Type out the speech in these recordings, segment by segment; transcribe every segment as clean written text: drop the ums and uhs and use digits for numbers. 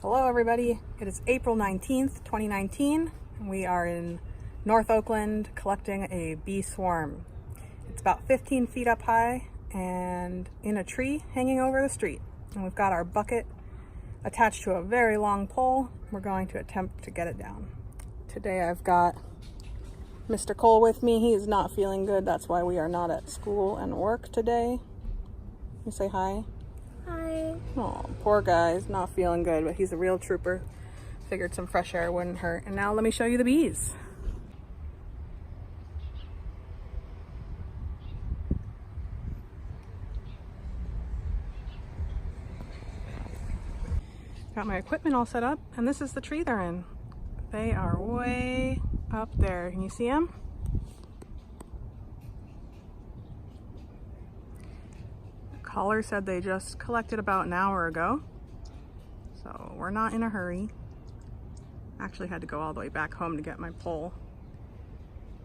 Hello everybody, it is April 19th, 2019, and we are in North Oakland collecting a bee swarm. It's about 15 feet up high and in a tree hanging over the street. And we've got our bucket attached to a very long pole. We're going to attempt to get it down. Today I've got Mr. Cole with me. He is not feeling good. That's why we are not at school and work today. You say hi. Hi. Oh, poor guy. He's not feeling good, but he's a real trooper. Figured some fresh air wouldn't hurt. And now let me show you the bees. Got my equipment all set up, and this is the tree they're in. They are way up there. Can you see them? Caller said they just collected about an hour ago, so we're not in a hurry. Actually had to go all the way back home to get my pole.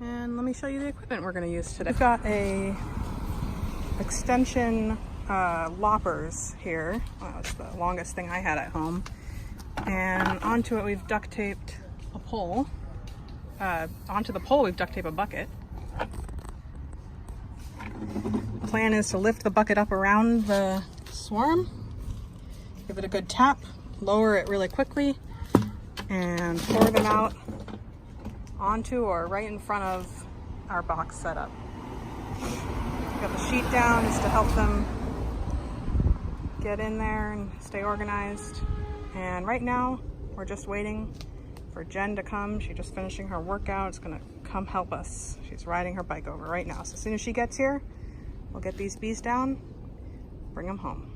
And let me show you the equipment we're going to use today. We've got a extension loppers here. Well, it's the longest thing I had at home. And onto it we've duct taped a pole. Onto the pole we've duct taped a bucket. The plan is to lift the bucket up around the swarm, give it a good tap, lower it really quickly, and pour them out onto or right in front of our box setup. Got the sheet down just to help them get in there and stay organized. And right now we're just waiting for Jen to come. She's just finishing her workout. It's gonna come help us. She's riding her bike over right now. So as soon as she gets here, we'll get these bees down, bring them home.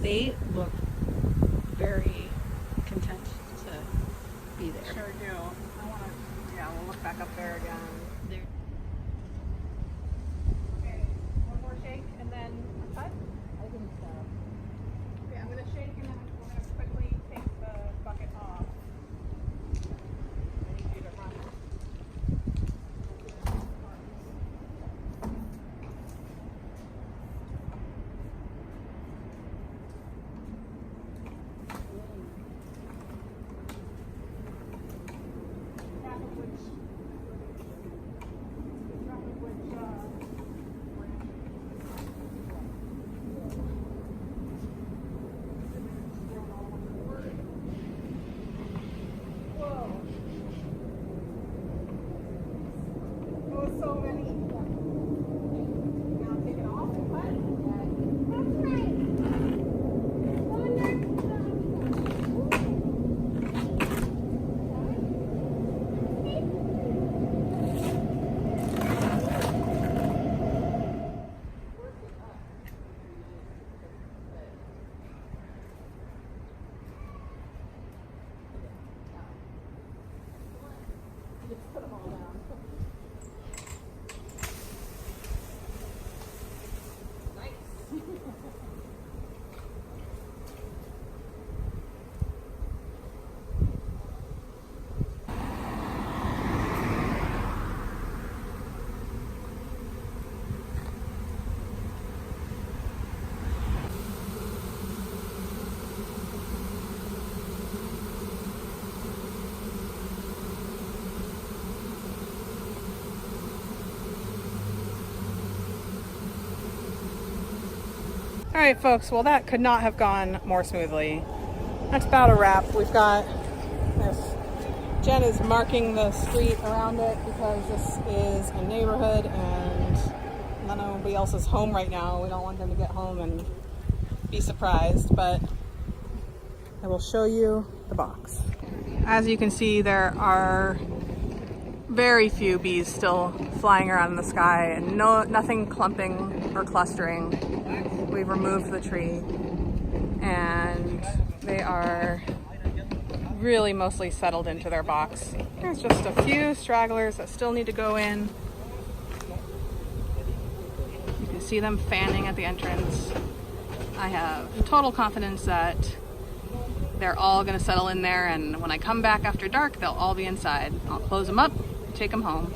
They look very content to be there. Sure do. We'll look back up there again. Okay, one more shake and then a cut? I think so. Okay, I'm going to shake and then we're going to quickly take the bucket off. I need you to run it. All right, folks, well, that could not have gone more smoothly. That's about a wrap. We've got this. Jen is marking the street around it because this is a neighborhood and nobody else is home right now. We don't want them to get home and be surprised, but I will show you the box. As you can see, there are very few bees still flying around in the sky and nothing clumping or clustering. We've removed the tree and they are really mostly settled into their box. There's just a few stragglers that still need to go in. You can see them fanning at the entrance. I have total confidence that they're all gonna settle in there, and when I come back after dark, they'll all be inside. I'll close them up, take them home.